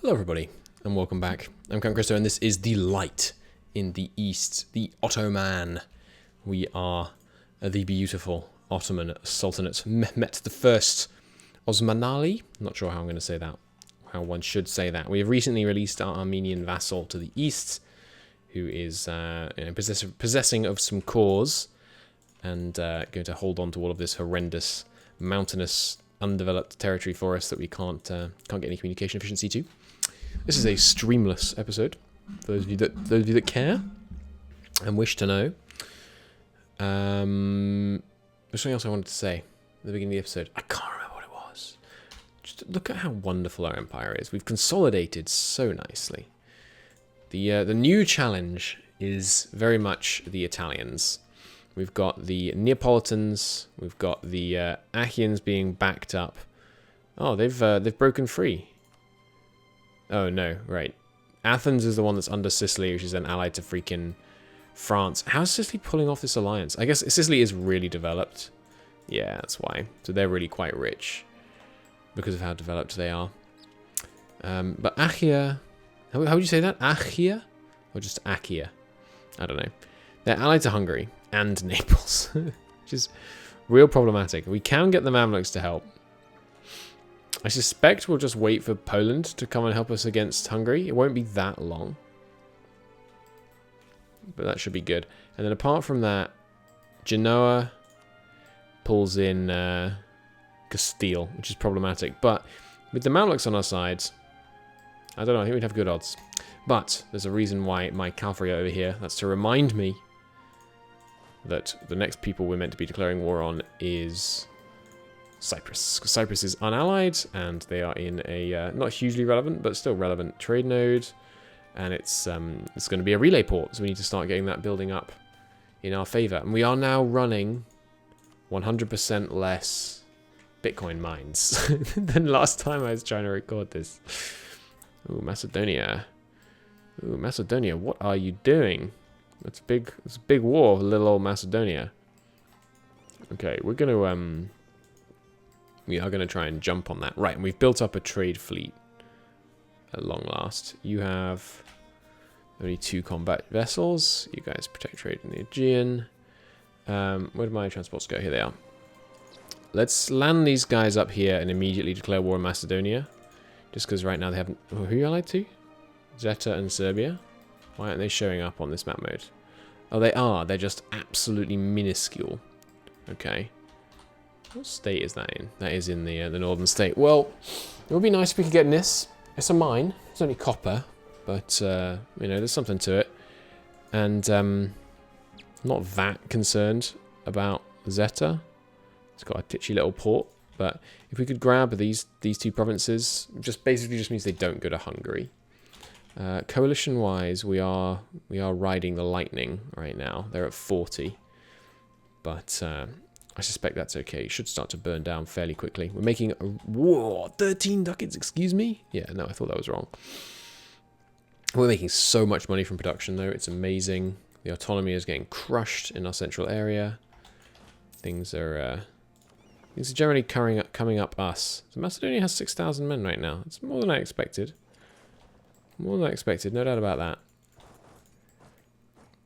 Hello everybody, and welcome back. I'm Count Christo, and this is the light in the east, the Ottoman. We are the beautiful Ottoman Sultanate, Mehmet I Osmanali. I'm not sure how I'm going to say that, how one should say that. We have recently released our Armenian vassal to the east, who is possessing of some cores, and going to hold on to all of this horrendous, mountainous, undeveloped territory for us that we can't get any communication efficiency to. This is a streamless episode, for those of you that care and wish to know. There's something else I wanted to say at the beginning of the episode. I can't remember what it was. Just look at how wonderful our empire is. We've consolidated so nicely. The new challenge is very much the Italians. We've got the Neapolitans. We've got the Achaeans being backed up. Oh, they've broken free. Oh no, right. Athens is the one that's under Sicily, which is then allied to freaking France. How is Sicily pulling off this alliance? I guess Sicily is really developed. Yeah, that's why. So they're really quite rich because of how developed they are. But Achaea, how would you say that? Achaea? Or just Achaea? I don't know. They're allied to Hungary and Naples, which is real problematic. We can get the Mamluks to help. I suspect we'll just wait for Poland to come and help us against Hungary. It won't be that long. But that should be good. And then apart from that, Genoa pulls in Castile, which is problematic. But with the Mamluks on our side, I don't know, I think we'd have good odds. But there's a reason why my cavalry are over here. That's to remind me that the next people we're meant to be declaring war on is Cyprus. Cyprus is unallied, and they are in a not hugely relevant, but still relevant trade node. And it's going to be a relay port, so we need to start getting that building up in our favor. And we are now running 100% less Bitcoin mines than last time I was trying to record this. Ooh, Macedonia. Ooh, Macedonia, what are you doing? It's a big war, little old Macedonia. Okay, we are gonna try and jump on that. Right, and we've built up a trade fleet at long last. You have only 2 combat vessels. You guys protect trade in the Aegean. Where did my transports go? Here they are. Let's land these guys up here and immediately declare war on Macedonia. Just because right now they haven't... Oh, who are you allied to? Zeta and Serbia. Why aren't they showing up on this map mode? Oh, they are. They're just absolutely minuscule. Okay. What state is that in? That is in the northern state. Well, it would be nice if we could get in this. It's a mine. It's only copper, but you know, there's something to it. And not that concerned about Zeta. It's got a titchy little port, but if we could grab these 2 provinces, basically just means they don't go to Hungary. Coalition-wise, we are riding the lightning right now. They're at 40, but I suspect that's okay. It should start to burn down fairly quickly. We're making 13 ducats, excuse me? Yeah, no, I thought that was wrong. We're making so much money from production, though. It's amazing. The autonomy is getting crushed in our central area. Things are generally coming up us. So Macedonia has 6,000 men right now. It's more than I expected. More than I expected, no doubt about that.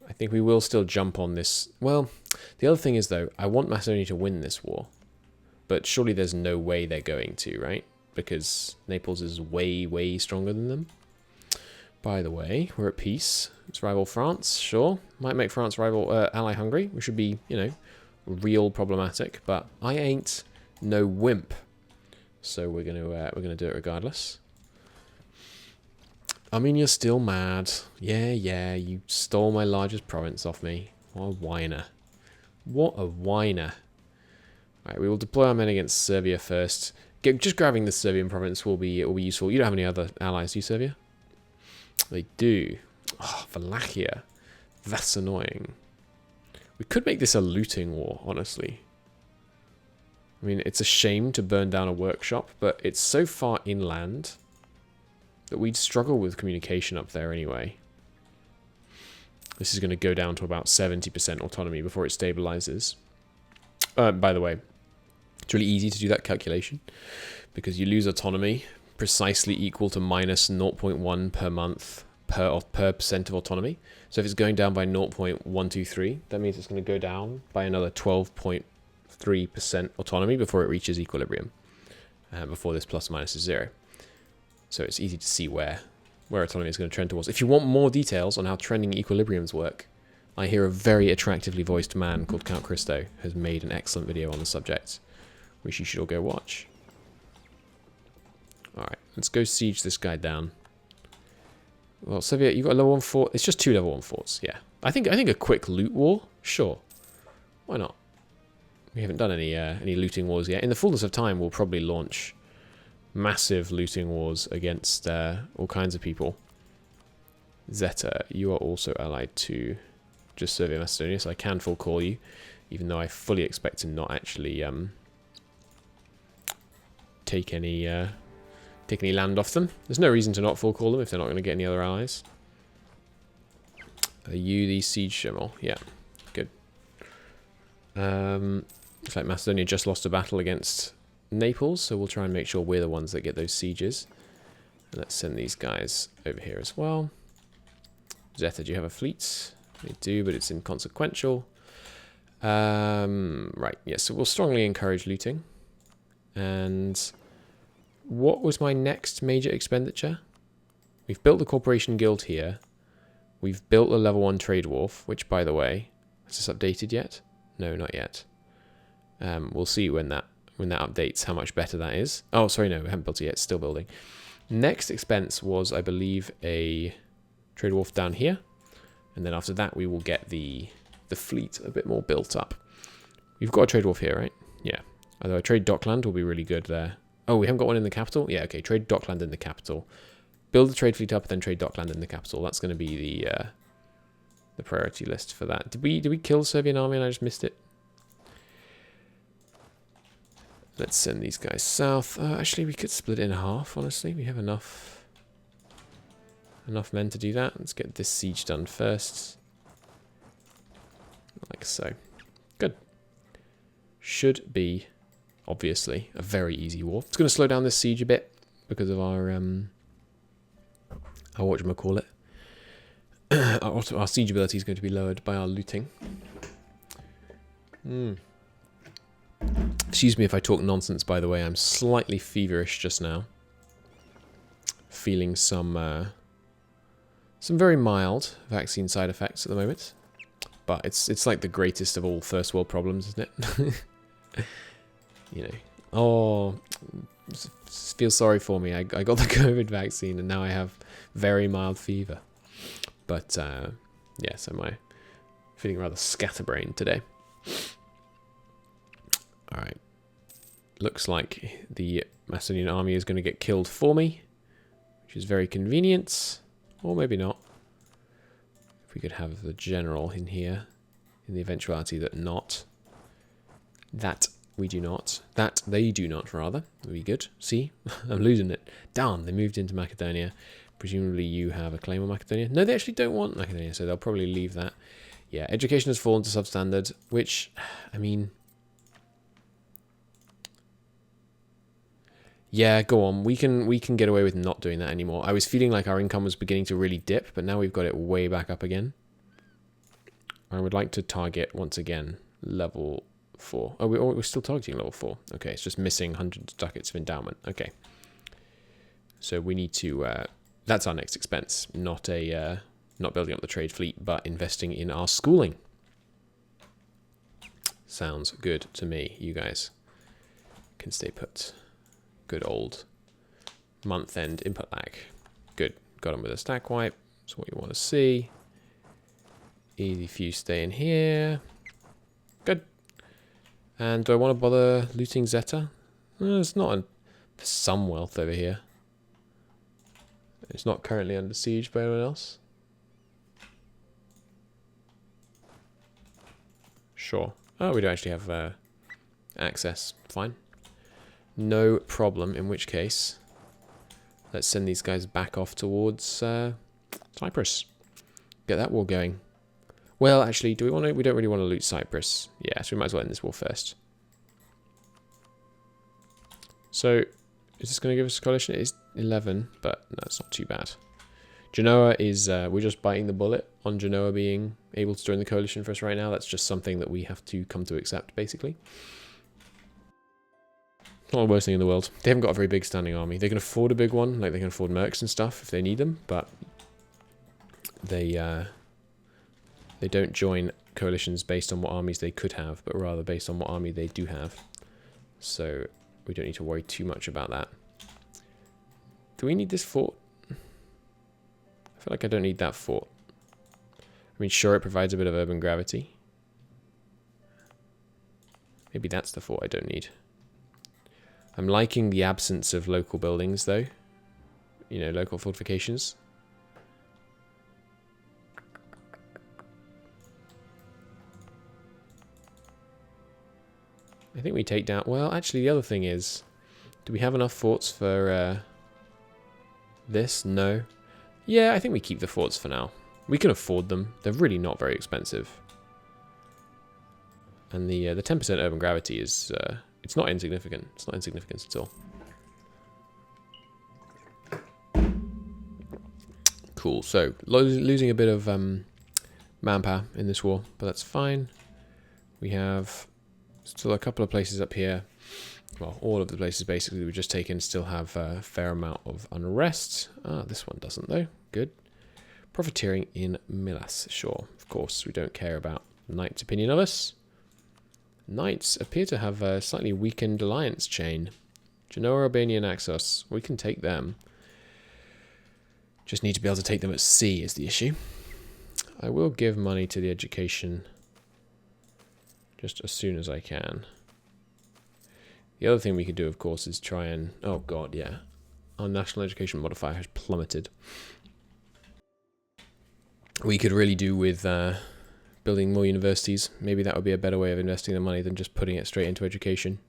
I think we will still jump on this. Well, the other thing is, though, I want Macedonia to win this war. But surely there's no way they're going to, right? Because Naples is way, way stronger than them. By the way, we're at peace. Let's rival France, sure. Might make France rival ally Hungary, which would be, you know, real problematic. But I ain't no wimp. So we're gonna do it regardless. Armenia's still mad. Yeah, you stole my largest province off me. What a whiner. What a whiner. Right, we will deploy our men against Serbia first. Just grabbing the Serbian province will be useful. You don't have any other allies, do you, Serbia? They do. Oh, Wallachia. That's annoying. We could make this a looting war, honestly. I mean, it's a shame to burn down a workshop, but it's so far inland that we'd struggle with communication up there anyway. This is going to go down to about 70% autonomy before it stabilizes. By the way, it's really easy to do that calculation because you lose autonomy precisely equal to minus 0.1 per month per percent of autonomy. So if it's going down by 0.123, that means it's going to go down by another 12.3% autonomy before it reaches equilibrium, before this plus minus is 0. So it's easy to see where autonomy is going to trend towards. If you want more details on how trending equilibriums work, I hear a very attractively voiced man called Count Christo has made an excellent video on the subject, which you should all go watch. Alright, let's go siege this guy down. Well, Soviet, you've got a level 1 fort. It's just 2 level 1 forts, yeah. I think a quick loot war? Sure. Why not? We haven't done any looting wars yet. In the fullness of time, we'll probably launch massive looting wars against all kinds of people. Zeta, you are also allied to just Soviet Macedonia, so I can full call you, even though I fully expect to not actually take any land off them. There's no reason to not full call them if they're not going to get any other allies. Are you the siege general? Yeah, good. Looks like Macedonia just lost a battle against Naples, so we'll try and make sure we're the ones that get those sieges. And let's send these guys over here as well. Zeta, do you have a fleet? They do, but it's inconsequential. Right, yeah, so we'll strongly encourage looting. And what was my next major expenditure? We've built the Corporation Guild here. We've built the level 1 trade wharf, which, by the way, has this updated yet? No, not yet. We'll see when that updates how much better that is. Oh, sorry, no, we haven't built it yet. It's still building. Next expense was, I believe, a trade wharf down here. And then after that, we will get the fleet a bit more built up. We've got a trade wharf here, right? Yeah. Although a trade dockland will be really good there. Oh, we haven't got one in the capital? Yeah, okay. Trade dockland in the capital. Build the trade fleet up, then trade dockland in the capital. That's going to be the priority list for that. Did we kill the Serbian army and I just missed it? Let's send these guys south. Actually, we could split it in half, honestly. We have enough men to do that. Let's get this siege done first. Like so. Good. Should be, obviously, a very easy war. It's going to slow down this siege a bit because of our whatchamacallit. Our siege ability is going to be lowered by our looting. Excuse me if I talk nonsense, by the way. I'm slightly feverish just now. Feeling some very mild vaccine side effects at the moment. But it's like the greatest of all first world problems, isn't it? You know. Oh, feel sorry for me. I got the COVID vaccine and now I have very mild fever. But, yeah, so I'm feeling rather scatterbrained today. Alright. Looks like the Macedonian army is going to get killed for me, which is very convenient. Or maybe not. If we could have the general in here, in the eventuality that not. That we do not. That they do not, rather. Would be good. See? I'm losing it. Darn, they moved into Macedonia. Presumably you have a claim on Macedonia. No, they actually don't want Macedonia, so they'll probably leave that. Yeah, education has fallen to substandard, which, I mean... Yeah, go on. We can get away with not doing that anymore. I was feeling like our income was beginning to really dip, but now we've got it way back up again. I would like to target, once again, level 4. Oh, we're still targeting level 4. Okay, it's just missing hundreds of ducats of endowment. Okay. So we need to... that's our next expense. Not building up the trade fleet, but investing in our schooling. Sounds good to me. You guys can stay put. Good old month-end input lag. Good. Got him with a stack wipe. That's what you want to see. Easy few stay in here. Good. And do I want to bother looting Zeta? There's not there's some wealth over here. It's not currently under siege by anyone else. Sure. Oh, we don't actually have access. Fine. No problem, in which case, let's send these guys back off towards Cyprus. Get that war going. Well, actually, do we want to? We don't really want to loot Cyprus. Yeah, so we might as well end this war first. So, is this going to give us a coalition? It 11, but no, it's not too bad. Genoa is, we're just biting the bullet on Genoa being able to join the coalition for us right now. That's just something that we have to come to accept, basically. Not the worst thing in the world. They haven't got a very big standing army. They can afford a big one, like they can afford mercs and stuff if they need them, but they don't join coalitions based on what armies they could have, but rather based on what army they do have. So we don't need to worry too much about that. Do we need this fort? I feel like I don't need that fort. I mean, sure, it provides a bit of urban gravity. Maybe that's the fort I don't need. I'm liking the absence of local buildings, though. You know, local fortifications. I think we take down... Well, actually, the other thing is... Do we have enough forts for this? No. Yeah, I think we keep the forts for now. We can afford them. They're really not very expensive. And the 10% urban gravity is... it's not insignificant. It's not insignificant at all. Cool. So, losing a bit of manpower in this war, but that's fine. We have still a couple of places up here. Well, all of the places basically we've just taken still have a fair amount of unrest. Ah, this one doesn't though. Good. Profiteering in Milas. Sure, of course, we don't care about Knight's opinion of us. Knights appear to have a slightly weakened alliance chain. Genoa, Albania, and Naxos. We can take them. Just need to be able to take them at sea is the issue. I will give money to the education just as soon as I can. The other thing we could do, of course, is try and... Oh, God, yeah. Our national education modifier has plummeted. We could really do with building more universities. Maybe that would be a better way of investing the money than just putting it straight into education.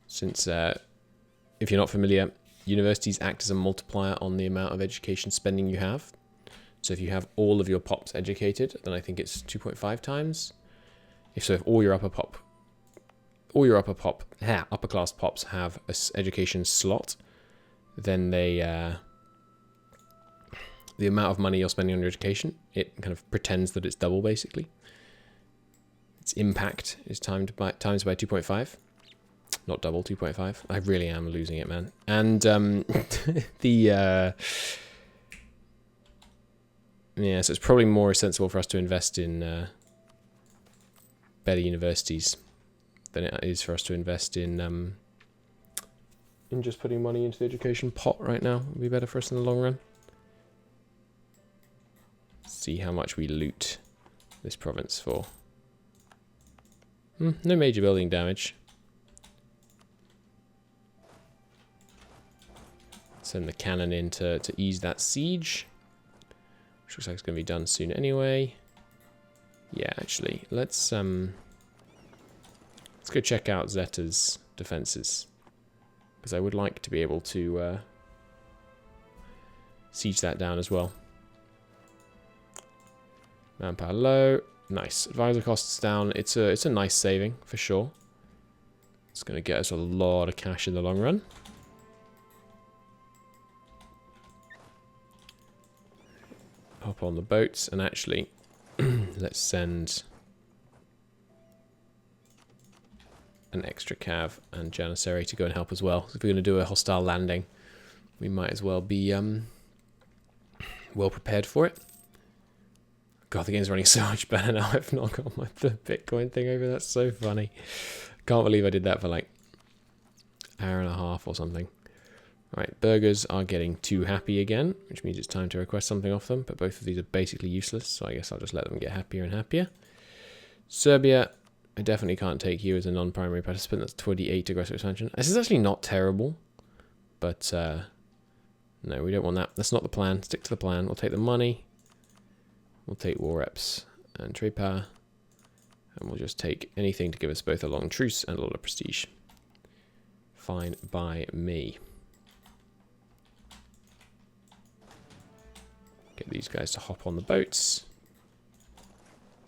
Since, if you're not familiar, universities act as a multiplier on the amount of education spending you have. So if you have all of your pops educated, then I think it's 2.5 times. If all your upper class pops have an education slot, then they the amount of money you're spending on your education, it kind of pretends that it's double basically. Its impact is times by 2.5, not double, 2.5. I really am losing it, man. And yeah, so it's probably more sensible for us to invest in better universities than it is for us to invest in just putting money into the education pot right now. It would be better for us in the long run. See how much we loot this province for. No major building damage. Send the cannon in to ease that siege. Which looks like it's going to be done soon anyway. Yeah, actually, let's go check out Zeta's defenses. Because I would like to be able to siege that down as well. Manpower low. Nice. Advisor costs down. It's a nice saving for sure. It's going to get us a lot of cash in the long run. Hop on the boats and actually let's send an extra cav and janissary to go and help as well. So if we're going to do a hostile landing, we might as well be well prepared for it. God, the game's running so much better now. I've not got the Bitcoin thing over. That's so funny. Can't believe I did that for like an hour and a half or something. Alright, burghers are getting too happy again, which means it's time to request something off them, but both of these are basically useless, so I guess I'll just let them get happier and happier. Serbia, I definitely can't take you as a non-primary participant. That's 28 aggressive expansion. This is actually not terrible, but no, we don't want that. That's not the plan. Stick to the plan. We'll take the money. We'll take war reps and trade power, and we'll just take anything to give us both a long truce and a lot of prestige. Fine by me. Get these guys to hop on the boats.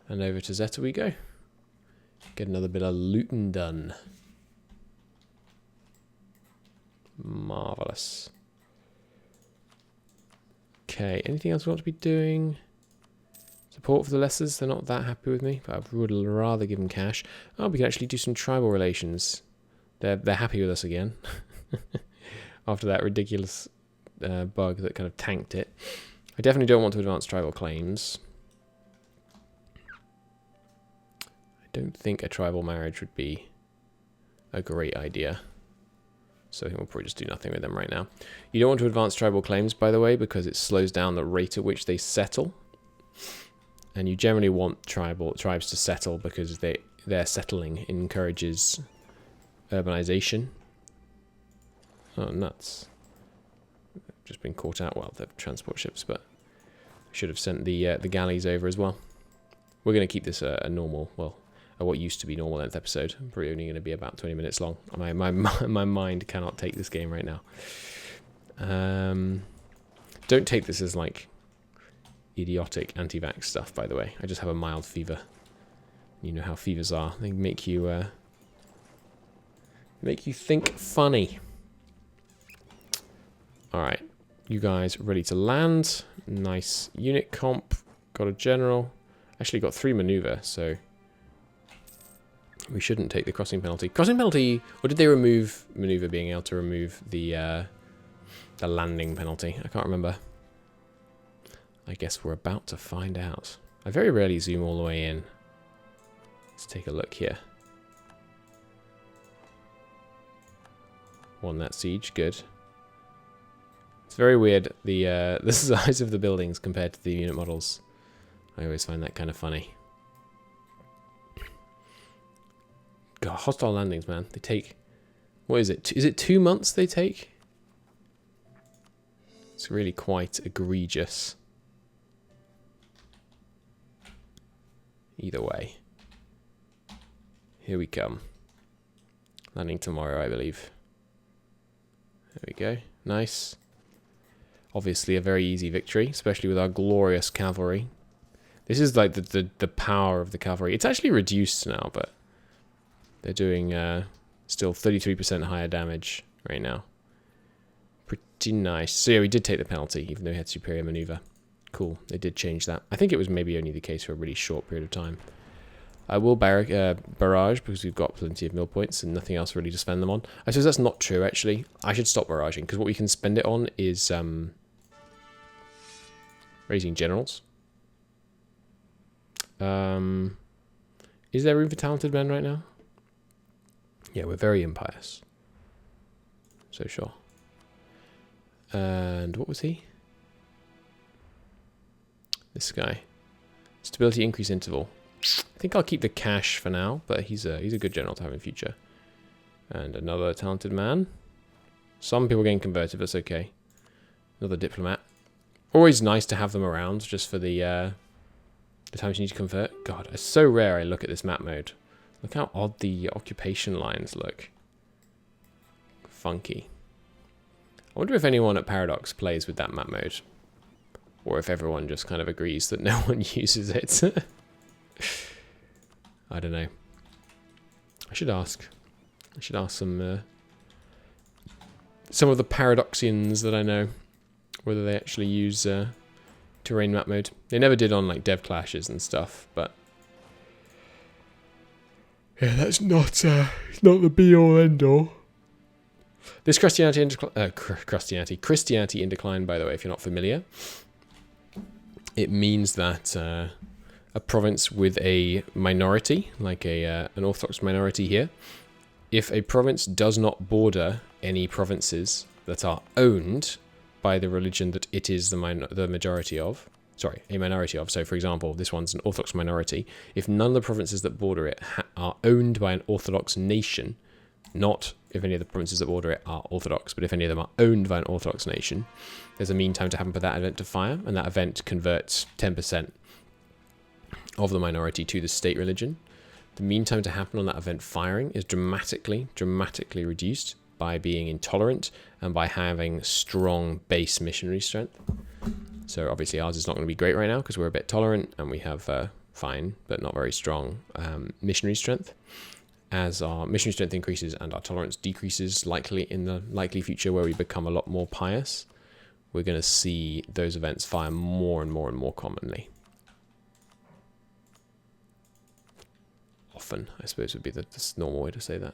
And over to Zeta we go. Get another bit of looting done. Marvellous. Okay, anything else we want to be doing? Support for the lessers, they're not that happy with me, but I would rather give them cash. Oh, we can actually do some tribal relations. They're happy with us again. After that ridiculous bug that kind of tanked it. I definitely don't want to advance tribal claims. I don't think a tribal marriage would be a great idea. So I think we'll probably just do nothing with them right now. You don't want to advance tribal claims, by the way, because it slows down the rate at which they settle. And you generally want tribes to settle because their settling encourages urbanization. Oh, nuts. They've just been caught out. Well, they're transport ships, but should have sent the galleys over as well. We're going to keep this a normal, well, what used to be normal length episode. Probably only going to be about 20 minutes long. My mind cannot take this game right now. Don't take this as like idiotic anti-vax stuff, by the way. I just have a mild fever. You know how fevers are. They make you think funny. Alright. You guys ready to land. Nice unit comp. Got a general. Actually got 3 maneuver, so we shouldn't take the crossing penalty. Crossing penalty, or did they remove maneuver being able to remove the landing penalty? I can't remember. I guess we're about to find out. I very rarely zoom all the way in. Let's take a look here. Won that siege, good. It's very weird, the size of the buildings compared to the unit models. I always find that kind of funny. God, hostile landings, man. They take... What is it? Is it 2 months they take? It's really quite egregious. Either way. Here we come. Landing tomorrow, I believe. There we go. Nice. Obviously a very easy victory, especially with our glorious cavalry. This is like the power of the cavalry. It's actually reduced now, but they're doing still 33% higher damage right now. Pretty nice. So yeah, we did take the penalty, even though we had superior maneuver. Cool, they did change that. I think it was maybe only the case for a really short period of time. I will barrage because we've got plenty of mill points and nothing else really to spend them on. I suppose that's not true, actually. I should stop barraging because what we can spend it on is raising generals. Is there room for talented men right now? Yeah, we're very impious. So sure. And what was he? This guy. Stability increase interval. I think I'll keep the cash for now, but he's a good general to have in future. And another talented man. Some people getting converted, that's okay. Another diplomat. Always nice to have them around, just for the times you need to convert. God, it's so rare I look at this map mode. Look how odd the occupation lines look. Funky. I wonder if anyone at Paradox plays with that map mode. Or if everyone just kind of agrees that no one uses it. I don't know. I should ask. I should ask some of the Paradoxians that I know whether they actually use terrain map mode. They never did on like dev clashes and stuff, but yeah, that's not the be all end all. This Christianity in decline, by the way, if you're not familiar. It means that a province with a minority, like an Orthodox minority here, if a province does not border any provinces that are owned by the religion that it is the majority of, sorry, a minority of, so for example, this one's an Orthodox minority, if none of the provinces that border it are owned by an Orthodox nation, not if any of the provinces that border it are Orthodox, but if any of them are owned by an Orthodox nation, there's a mean time to happen for that event to fire, and that event converts 10% of the minority to the state religion. The mean time to happen on that event firing is dramatically reduced by being intolerant and by having strong base missionary strength. So obviously ours is not going to be great right now because we're a bit tolerant and we have fine but not very strong missionary strength. as our missionary strength increases and our tolerance decreases, likely in the likely future where we become a lot more pious, we're going to see those events fire more and more and more commonly. Often, I suppose, would be the normal way to say that.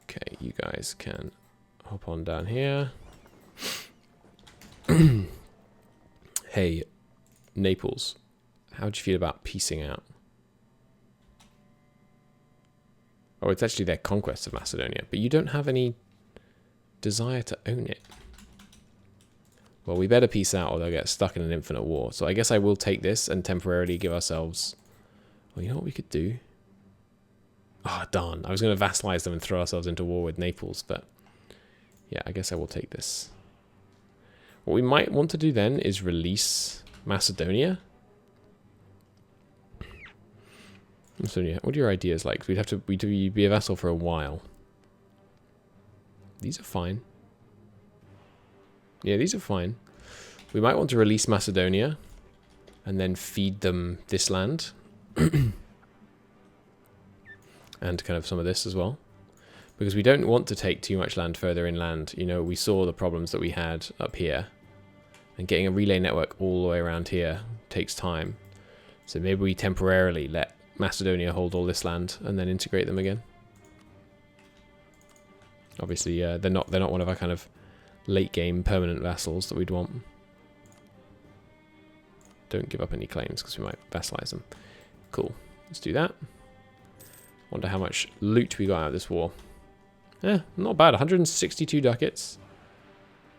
Okay, you guys can hop on down here. Hey, Naples, how do you feel about piecing out? Oh, it's actually their conquest of Macedonia, but you don't have any desire to own it. Well, we better peace out or they'll get stuck in an infinite war. So I guess I will take this and temporarily give ourselves... Well, you know what we could do? Oh, darn. I was going to vassalize them and throw ourselves into war with Naples, but... Yeah, I guess I will take this. What we might want to do then is release Macedonia. Macedonia, what are your ideas like? We'd be a vassal for a while. These are fine. Yeah, these are fine. We might want to release Macedonia and then feed them this land. And kind of some of this as well. Because we don't want to take too much land further inland. You know, we saw the problems that we had up here. And getting a relay network all the way around here takes time. So maybe we temporarily let Macedonia hold all this land and then integrate them again. Obviously, they're not one of our kind of late game permanent vassals that we'd want. Don't give up any claims because we might vassalize them. Cool. Let's do that. Wonder how much loot we got out of this war. Not bad. 162 ducats.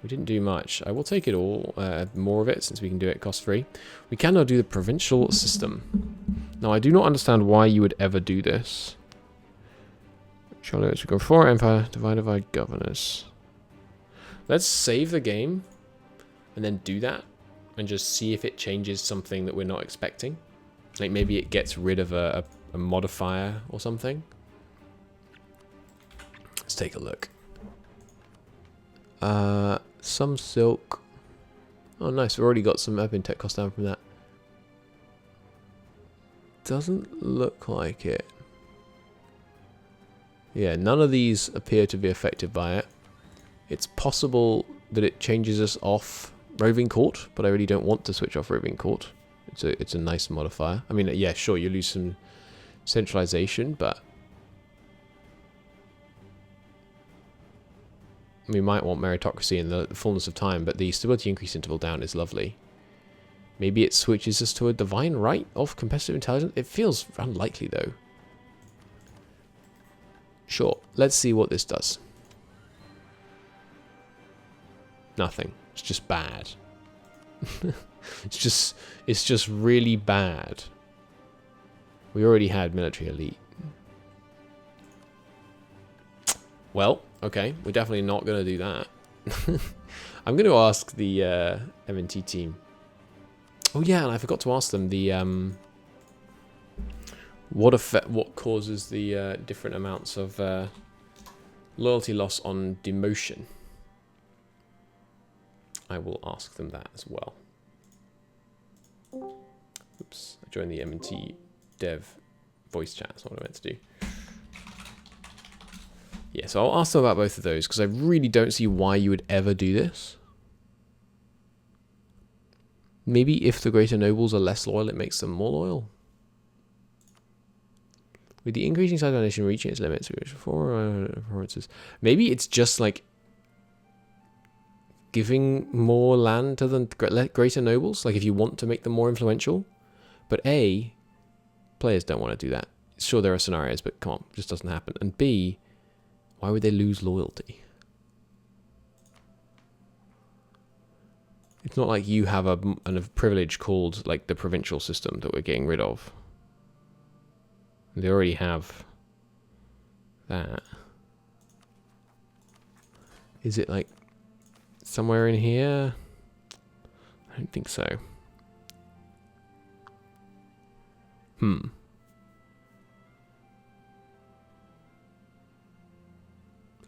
We didn't do much. I will take it all, more of it, since we can do it cost-free. We can now do the provincial system. Now, I do not understand why you would ever do this. Charlotte, we go for empire, divided by governors. Let's save the game, and then do that, and just see if it changes something that we're not expecting. Like, maybe it gets rid of a modifier or something. Let's take a look. Some silk. Oh, nice. We've already got some admin tech cost down from that. Doesn't look like it. Yeah, none of these appear to be affected by it. It's possible that it changes us off roving court, but I really don't want to switch off roving court. It's a nice modifier. I mean, yeah, sure, you lose some centralization, but we might want meritocracy in the fullness of time, but the stability increase interval down is lovely. Maybe it switches us to a divine right of competitive intelligence. It feels unlikely, though. Sure, let's see what this does. Nothing. It's just bad. It's just really bad. We already had military elite. Well, okay, we're definitely not going to do that. I'm going to ask the M&T team. Oh yeah, and I forgot to ask them the what causes the different amounts of loyalty loss on demotion. I will ask them that as well. Oops, I joined the M&T dev voice chat. That's what I meant to do. Yeah, so I'll ask them about both of those, because I really don't see why you would ever do this. Maybe if the greater nobles are less loyal, it makes them more loyal. With the increasing size of our nation reaching its limits, maybe it's just like giving more land to the greater nobles, like if you want to make them more influential. But A, players don't want to do that. Sure, there are scenarios, but come on, it just doesn't happen. And B, why would they lose loyalty? It's not like you have a privilege called like the provincial system that we're getting rid of. They already have that. Is it like somewhere in here? I don't think so.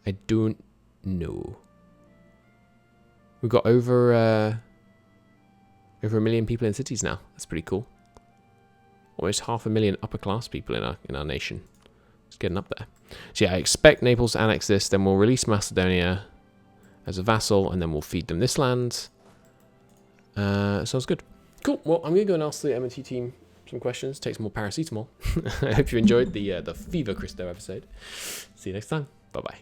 I don't know. We've got over 1 million people in cities now. That's pretty cool. Almost 500,000 upper class people in our nation. It's getting up there. So yeah, I expect Naples to annex this, then we'll release Macedonia as a vassal, and then we'll feed them this land. Sounds good. Cool. Well, I'm going to go and ask the M&T team some questions, take some more paracetamol. I hope you enjoyed the Fever Christo episode. See you next time. Bye-bye.